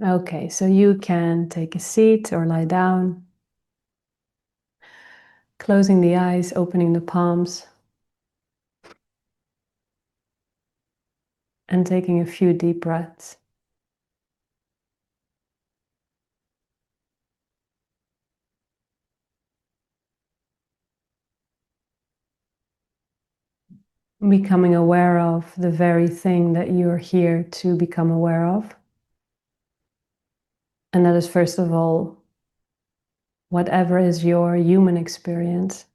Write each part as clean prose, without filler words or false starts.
Okay, so you can take a seat or lie down, closing the eyes, opening the palms, and taking a few deep breaths. Becoming aware of the very thing that you're here to become aware of. And that is, first of all, whatever is your human experience.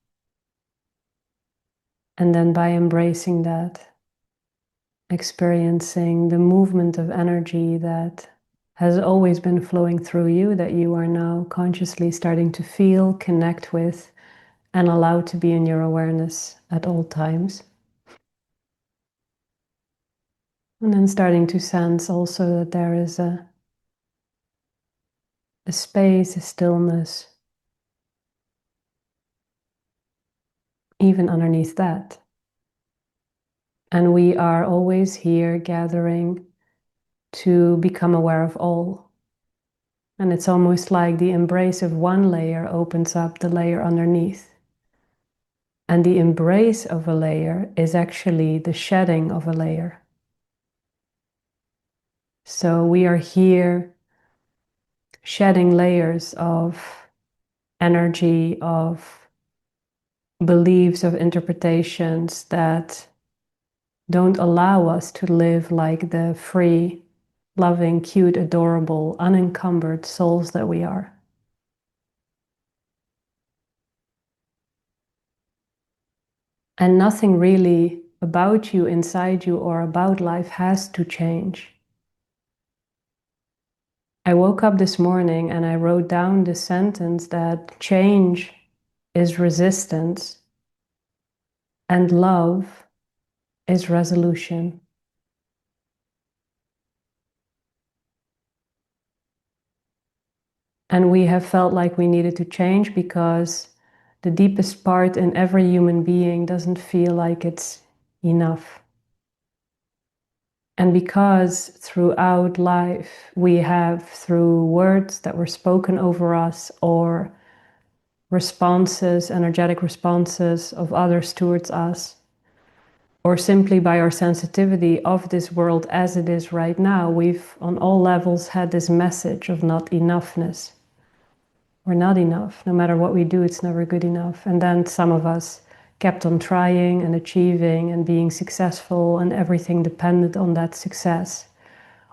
And then by embracing that, experiencing the movement of energy that has always been flowing through you, that you are now consciously starting to feel, connect with, and allow to be in your awareness at all times. And then starting to sense also that there is a space, a stillness, even underneath that. And we are always here gathering to become aware of all. And it's almost like the embrace of one layer opens up the layer underneath. And the embrace of a layer is actually the shedding of a layer. So we are here shedding layers of energy, of beliefs, of interpretations that don't allow us to live like the free, loving, cute, adorable, unencumbered souls that we are. And nothing really about you, inside you, or about life has to change. I woke up this morning and I wrote down the sentence that change is resistance and love is resolution. And we have felt like we needed to change because the deepest part in every human being doesn't feel like it's enough. And because throughout life we have, through words that were spoken over us or responses, energetic responses of others towards us, or simply by our sensitivity of this world as it is right now, we've on all levels had this message of not enoughness. We're not enough. No matter what we do, it's never good enough. And then some of us kept on trying and achieving and being successful, and everything depended on that success.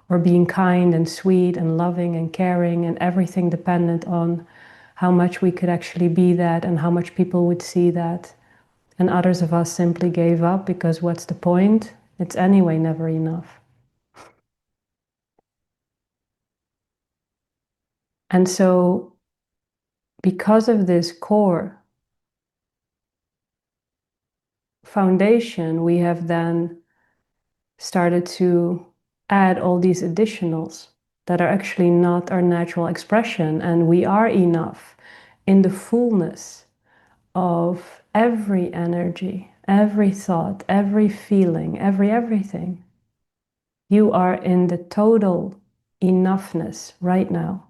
Or being kind and sweet and loving and caring, and everything dependent on how much we could actually be that and how much people would see that. And others of us simply gave up because what's the point? It's anyway never enough. And so, because of this core foundation, we have then started to add all these additionals that are actually not our natural expression. And we are enough in the fullness of every energy, every thought, every feeling, everything. You are in the total enoughness right now.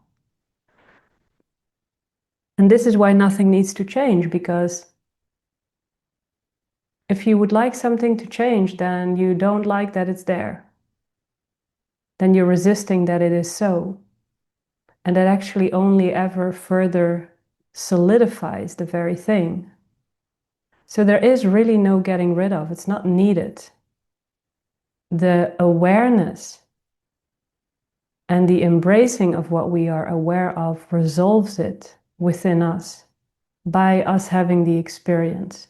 And this is why nothing needs to change, because if you would like something to change, then you don't like that it's there. Then you're resisting that it is so. And that actually only ever further solidifies the very thing. So there is really no getting rid of, it's not needed. The awareness and the embracing of what we are aware of resolves it within us by us having the experience,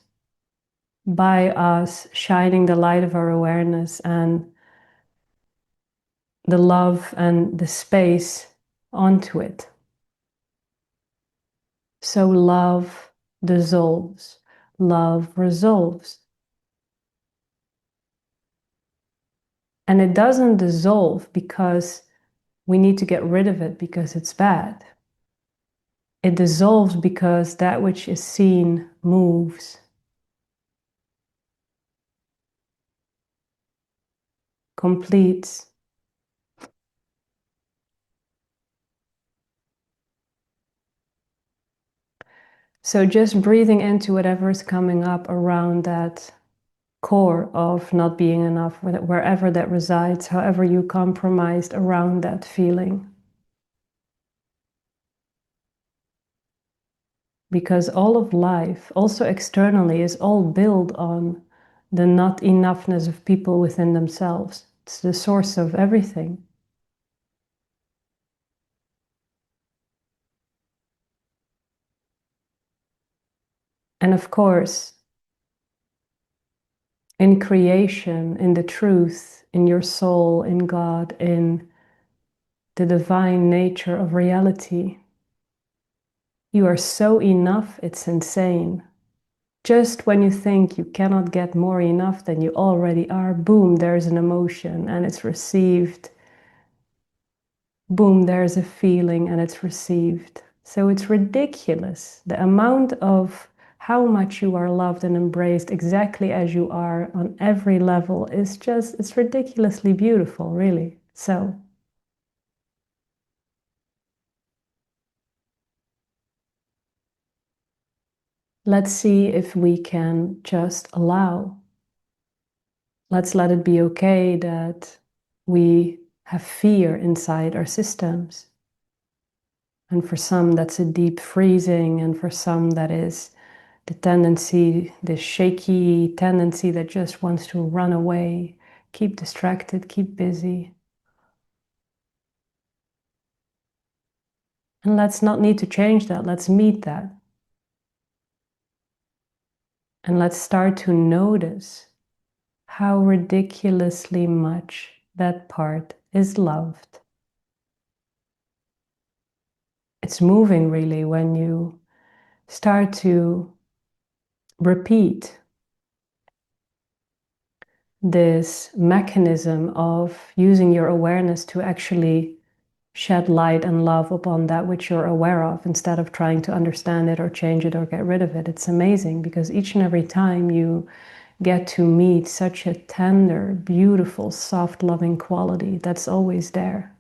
by us shining the light of our awareness and the love and the space onto it. So love dissolves, love resolves. And it doesn't dissolve because we need to get rid of it because it's bad. It dissolves because that which is seen moves, completes, So just breathing into whatever is coming up around that core of not being enough, wherever that resides, however you compromised around that feeling. Because all of life, also externally, is all built on the not enoughness of people within themselves. It's the source of everything. And of course, in creation, in the truth, in your soul, in God, in the divine nature of reality, you are so enough, it's insane. Just when you think you cannot get more enough than you already are, boom, there's an emotion and it's received. Boom, there's a feeling and it's received. So it's ridiculous. The amount of how much you are loved and embraced exactly as you are on every level is just, it's ridiculously beautiful, really. So let's see if we can just allow. Let's let it be okay that we have fear inside our systems. And for some, that's a deep freezing, and for some, that is the tendency, the shaky tendency that just wants to run away, keep distracted, keep busy. And let's not need to change that. Let's meet that. And let's start to notice how ridiculously much that part is loved. It's moving really when you start to repeat this mechanism of using your awareness to actually shed light and love upon that which you're aware of instead of trying to understand it or change it or get rid of it. It's amazing because each and every time you get to meet such a tender, beautiful, soft, loving quality that's always there.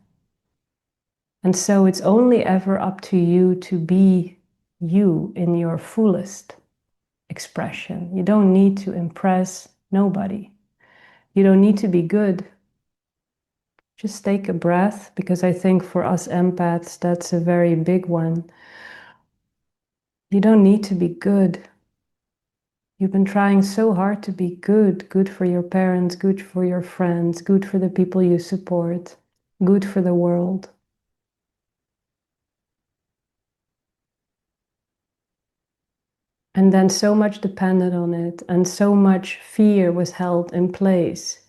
And so it's only ever up to you to be you in your fullest expression. You don't need to impress nobody. You don't need to be good. Just take a breath, because I think for us empaths, that's a very big one. You don't need to be good. You've been trying so hard to be good, good for your parents, good for your friends, good for the people you support, good for the world. And then so much depended on it, and so much fear was held in place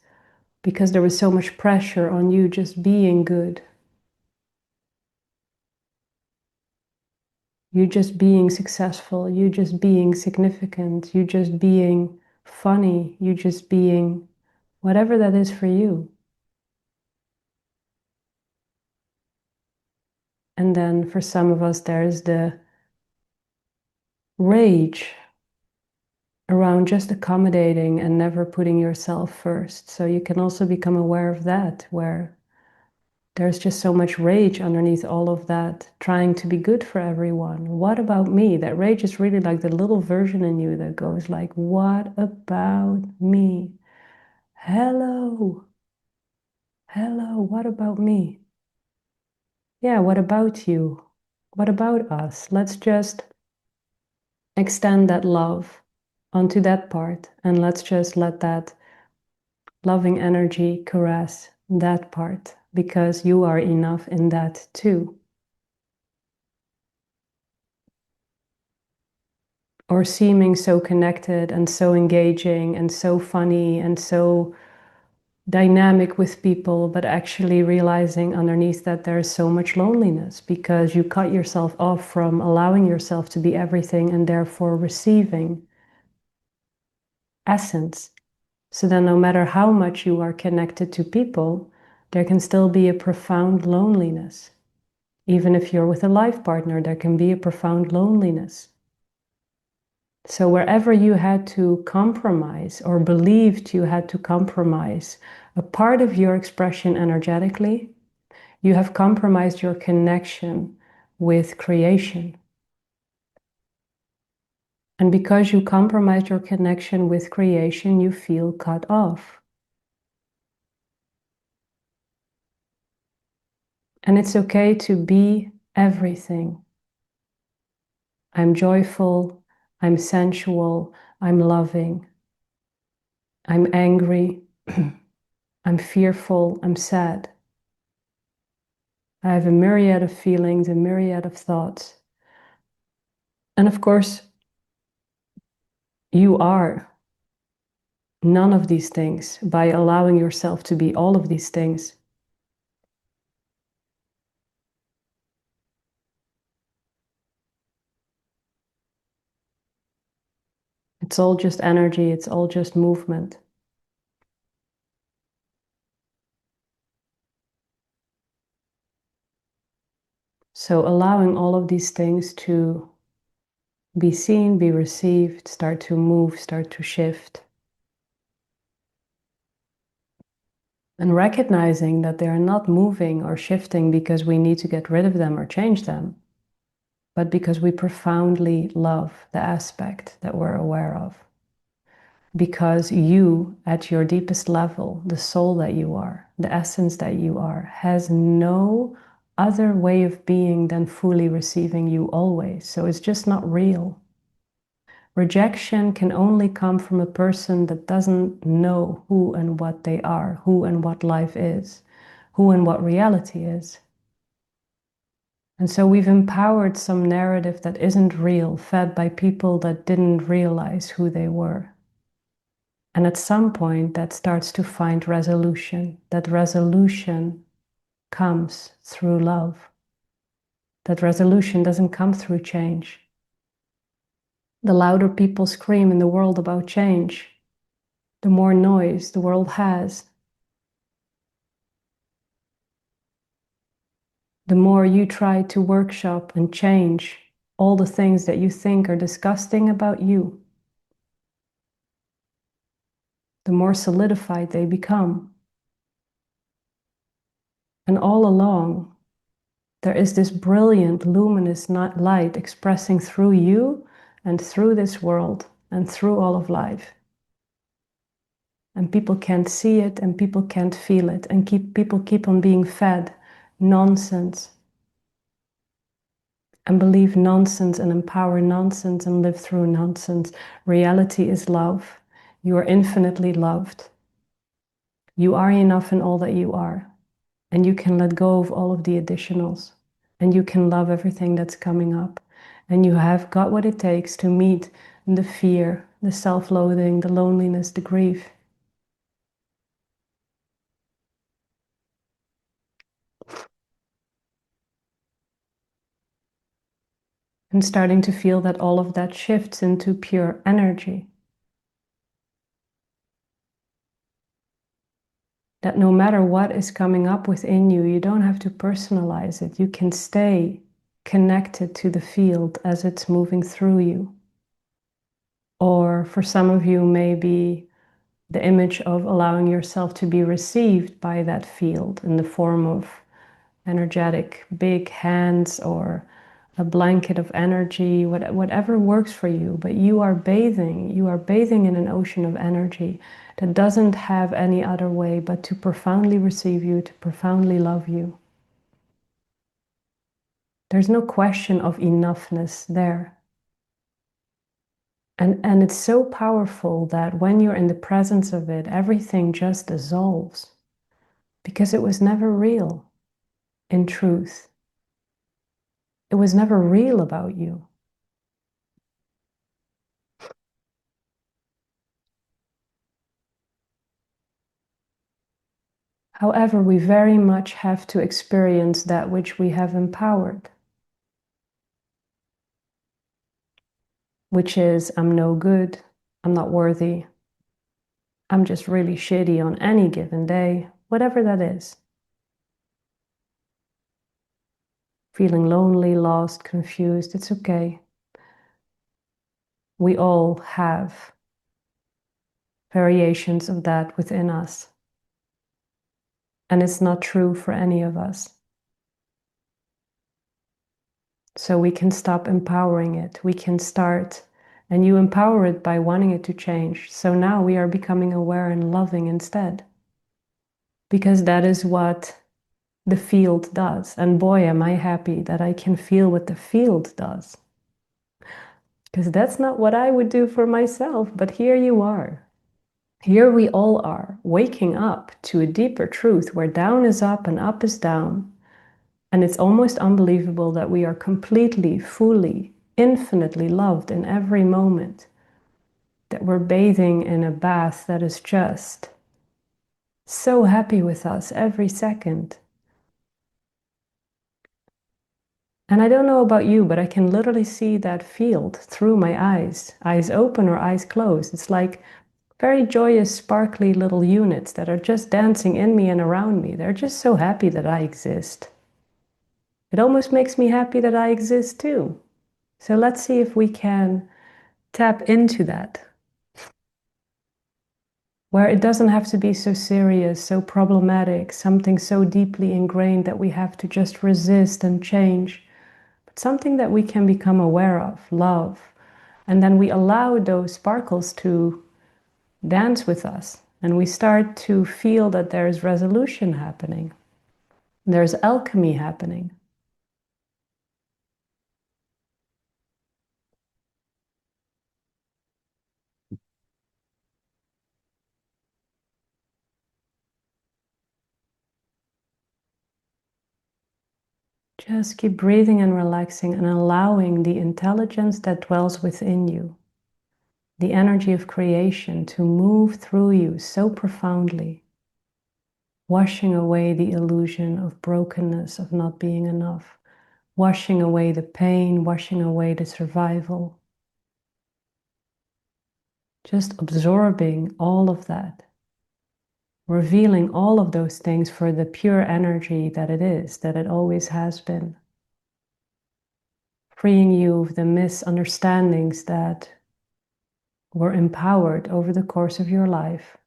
because there was so much pressure on you just being good. You just being successful, you just being significant, you just being funny, you just being whatever that is for you. And then for some of us, there's the rage around just accommodating and never putting yourself first. So you can also become aware of that, where there's just so much rage underneath all of that, trying to be good for everyone. What about me? That rage is really like the little version in you that goes like, what about me? Hello, hello, what about me? Yeah, what about you? What about us? Let's just extend that love onto that part, and let's just let that loving energy caress that part, because you are enough in that too. Or seeming so connected and so engaging and so funny and so dynamic with people, but actually realizing underneath that there's so much loneliness because you cut yourself off from allowing yourself to be everything and therefore receiving essence. So then no matter how much you are connected to people, there can still be a profound loneliness. Even if you're with a life partner, there can be a profound loneliness. So wherever you had to compromise or believed you had to compromise a part of your expression energetically, you have compromised your connection with creation. And because you compromise your connection with creation, you feel cut off. And it's okay to be everything. I'm joyful, I'm sensual, I'm loving, I'm angry, I'm fearful, I'm sad. I have a myriad of feelings, a myriad of thoughts. And of course, you are none of these things by allowing yourself to be all of these things. It's all just energy, it's all just movement. So allowing all of these things to be seen, be received, start to move, start to shift. And recognizing that they are not moving or shifting because we need to get rid of them or change them, but because we profoundly love the aspect that we're aware of. Because you, at your deepest level, the soul that you are, the essence that you are, has no other way of being than fully receiving you always. So it's just not real. Rejection can only come from a person that doesn't know who and what they are, who and what life is, who and what reality is. And so we've empowered some narrative that isn't real, fed by people that didn't realize who they were. And at some point, that starts to find resolution. That resolution comes through love. That resolution doesn't come through change. The louder people scream in the world about change, the more noise the world has. The more you try to workshop and change all the things that you think are disgusting about you, the more solidified they become. And all along, there is this brilliant, luminous light expressing through you and through this world and through all of life. And people can't see it and people can't feel it, and people keep on being fed nonsense and believe nonsense and empower nonsense and live through nonsense. Reality is love. You are infinitely loved. You are enough in all that you are, and you can let go of all of the additionals, and you can love everything that's coming up, and you have got what it takes to meet the fear, the self-loathing, the loneliness, the grief. And starting to feel that all of that shifts into pure energy. That no matter what is coming up within you, you don't have to personalize it. You can stay connected to the field as it's moving through you. Or for some of you, maybe the image of allowing yourself to be received by that field in the form of energetic big hands or a blanket of energy, whatever works for you. But you are bathing in an ocean of energy that doesn't have any other way but to profoundly receive you, to profoundly love you. There's no question of enoughness there. And it's so powerful that when you're in the presence of it, everything just dissolves because it was never real in truth. It was never real about you. However, we very much have to experience that which we have empowered, which is I'm no good, I'm not worthy, I'm just really shitty on any given day, whatever that is. Feeling lonely, lost, confused, it's okay. We all have variations of that within us. And it's not true for any of us. So we can stop empowering it. We can start And you empower it by wanting it to change. So now we are becoming aware and loving instead. Because that is what the field does. And boy, am I happy that I can feel what the field does. Because that's not what I would do for myself, but here you are. Here we all are, waking up to a deeper truth where down is up and up is down. And it's almost unbelievable that we are completely, fully, infinitely loved in every moment. That we're bathing in a bath that is just so happy with us every second. And I don't know about you, but I can literally see that field through my eyes open or eyes closed. It's like very joyous, sparkly little units that are just dancing in me and around me. They're just so happy that I exist. It almost makes me happy that I exist too. So let's see if we can tap into that, where it doesn't have to be so serious, so problematic, something so deeply ingrained that we have to just resist and change, but something that we can become aware of, love. And then we allow those sparkles to dance with us. And we start to feel that there's resolution happening. There's alchemy happening. Just keep breathing and relaxing and allowing the intelligence that dwells within you, the energy of creation, to move through you so profoundly, washing away the illusion of brokenness, of not being enough, washing away the pain, washing away the survival. Just absorbing all of that, revealing all of those things for the pure energy that it is, that it always has been. Freeing you of the misunderstandings that were empowered over the course of your life.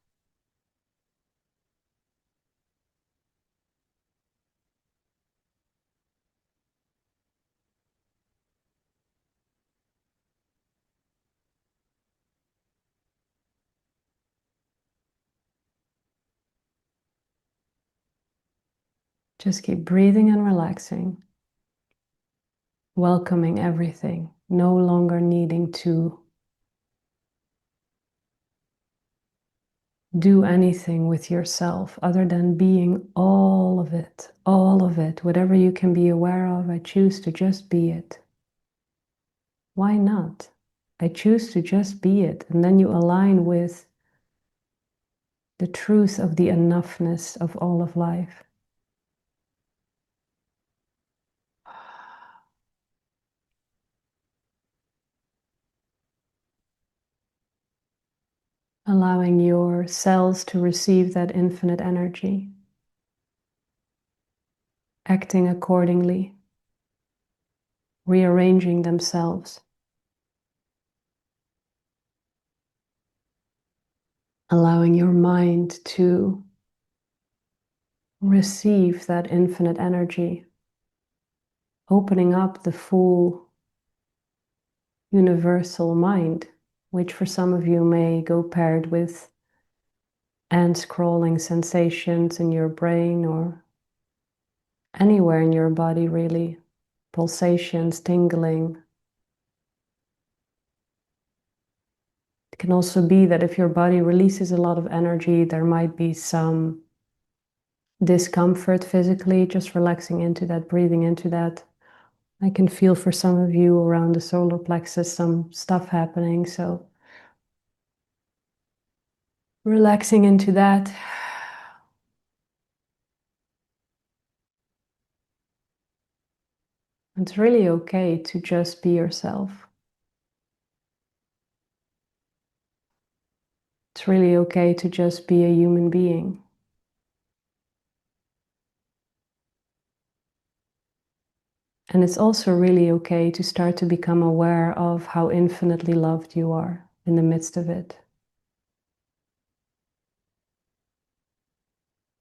Just keep breathing and relaxing, welcoming everything, no longer needing to do anything with yourself other than being all of it, whatever you can be aware of. I choose to just be it. Why not? I choose to just be it. And then you align with the truth of the enoughness of all of life. Allowing your cells to receive that infinite energy, acting accordingly, rearranging themselves, allowing your mind to receive that infinite energy, opening up the full universal mind, which for some of you may go paired with ant crawling sensations in your brain or anywhere in your body, really, pulsations, tingling. It can also be that if your body releases a lot of energy, there might be some discomfort physically, just relaxing into that, breathing into that. I can feel for some of you around the solar plexus some stuff happening, so relaxing into that. It's really okay to just be yourself. It's really okay to just be a human being. And it's also really okay to start to become aware of how infinitely loved you are in the midst of it.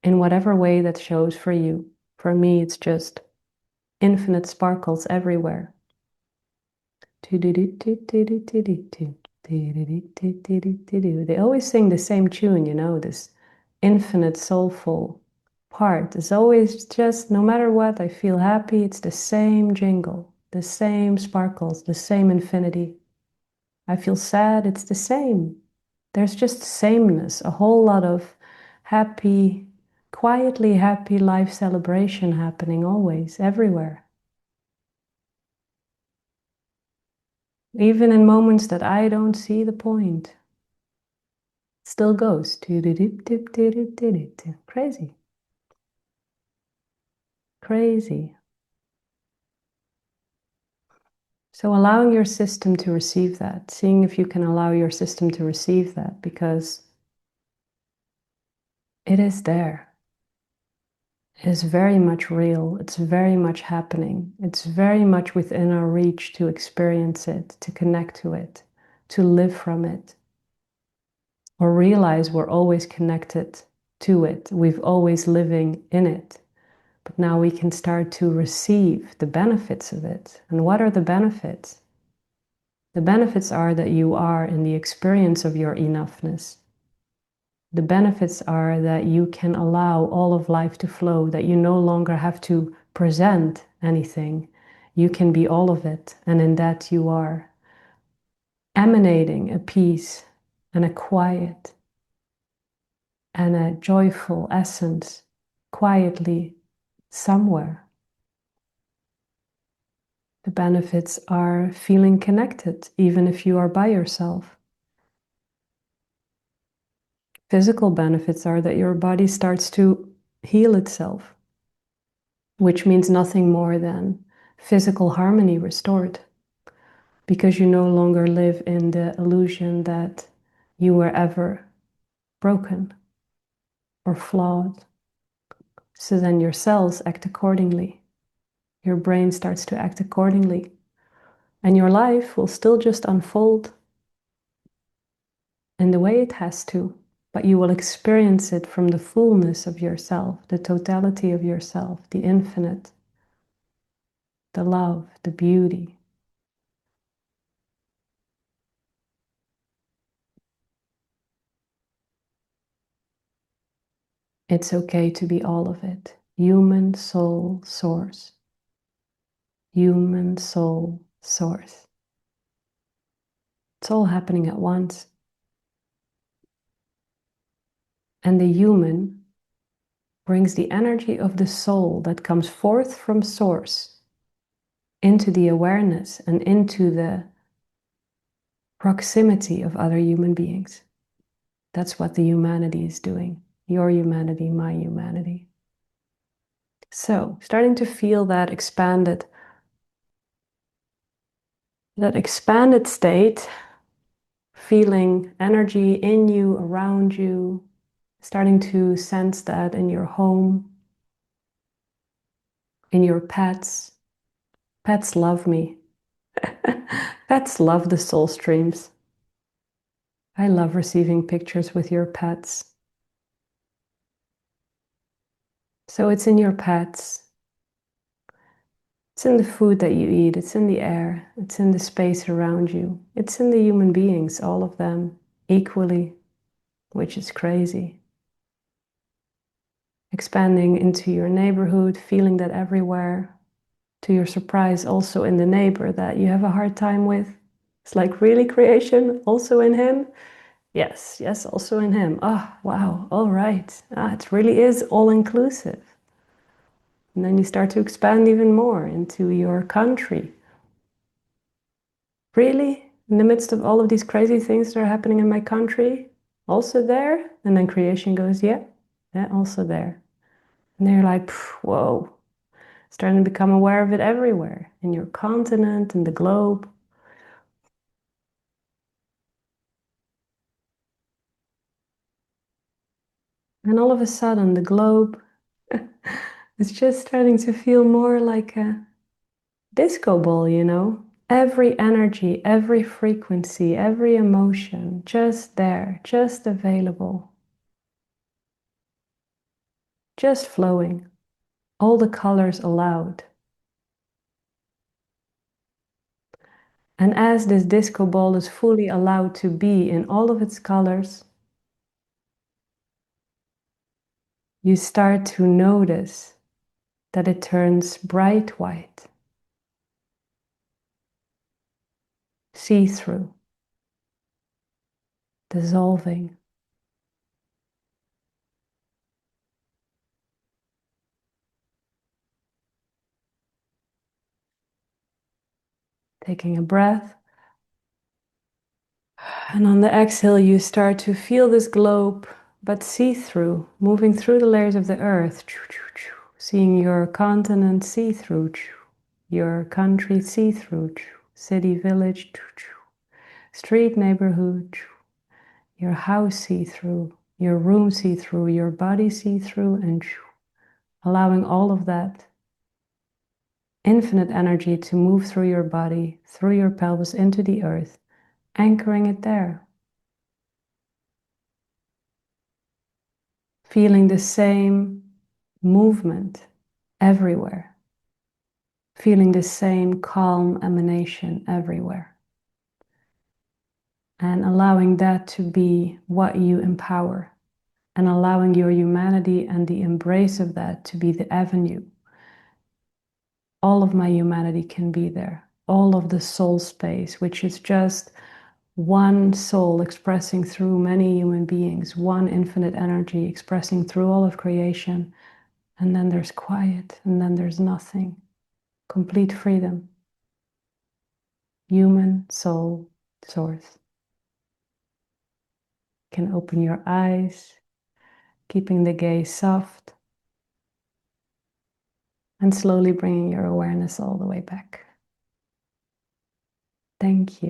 In whatever way that shows for you. For me, it's just infinite sparkles everywhere. They always sing the same tune, you know, this infinite soulful part. It's always just, no matter what, I feel happy. It's the same jingle, the same sparkles, the same infinity. I feel sad. It's the same. There's just sameness, a whole lot of happy, quietly happy life celebration happening always, everywhere. Even in moments that I don't see the point, it still goes. Crazy. Crazy. So allowing your system to receive that, seeing if you can allow your system to receive that, because it is there. It is very much real. It's very much happening. It's very much within our reach to experience it, to connect to it, to live from it, or realize we're always connected to it. We've always living in it. But now we can start to receive the benefits of it. And what are the benefits? The benefits are that you are in the experience of your enoughness. The benefits are that you can allow all of life to flow, that you no longer have to present anything. You can be all of it. And in that you are emanating a peace and a quiet and a joyful essence quietly somewhere. The benefits are feeling connected, even if you are by yourself. Physical benefits are that your body starts to heal itself, which means nothing more than physical harmony restored, because you no longer live in the illusion that you were ever broken or flawed. So then your cells act accordingly. Your brain starts to act accordingly. And your life will still just unfold in the way it has to, but you will experience it from the fullness of yourself, the totality of yourself, the infinite, the love, the beauty. It's okay to be all of it. Human soul source. Human soul source. It's all happening at once. And the human brings the energy of the soul that comes forth from source into the awareness and into the proximity of other human beings. That's what the humanity is doing. Your humanity, my humanity. So, starting to feel that expanded state, feeling energy in you, around you, starting to sense that in your home, in your pets. Pets love me. Pets love the soul streams. I love receiving pictures with your pets. So it's in your pets. It's in the food that you eat. It's in the air. It's in the space around you. It's in the human beings, all of them, equally, which is crazy. Expanding into your neighborhood, feeling that everywhere. To your surprise, also in the neighbor that you have a hard time with. It's like, really, creation? Also in him? Yes, yes, also in him. Ah, oh, wow, all right. Ah, it really is all-inclusive. And then you start to expand even more into your country. Really? In the midst of all of these crazy things that are happening in my country? Also there? And then creation goes, yeah, yeah, also there. And they're like, whoa. Starting to become aware of it everywhere, in your continent, in the globe. And all of a sudden, the globe is just starting to feel more like a disco ball, you know? Every energy, every frequency, every emotion, just there, just available, just flowing, all the colors allowed. And as this disco ball is fully allowed to be in all of its colors, you start to notice that it turns bright white, see-through, dissolving. Taking a breath. And on the exhale, you start to feel this globe, but see-through, moving through the layers of the earth, seeing your continent see-through, your country see-through, city, village, street, neighborhood, your house see-through, your room see-through, your body see-through, and allowing all of that infinite energy to move through your body, through your pelvis into the earth, anchoring it there. Feeling the same movement everywhere. Feeling the same calm emanation everywhere. And allowing that to be what you empower. And allowing your humanity and the embrace of that to be the avenue. All of my humanity can be there. All of the soul space, which is just one soul expressing through many human beings, one infinite energy expressing through all of creation. And then there's quiet, and then there's nothing. Complete freedom. Human soul source. You can open your eyes, keeping the gaze soft, and slowly bringing your awareness all the way back. Thank you.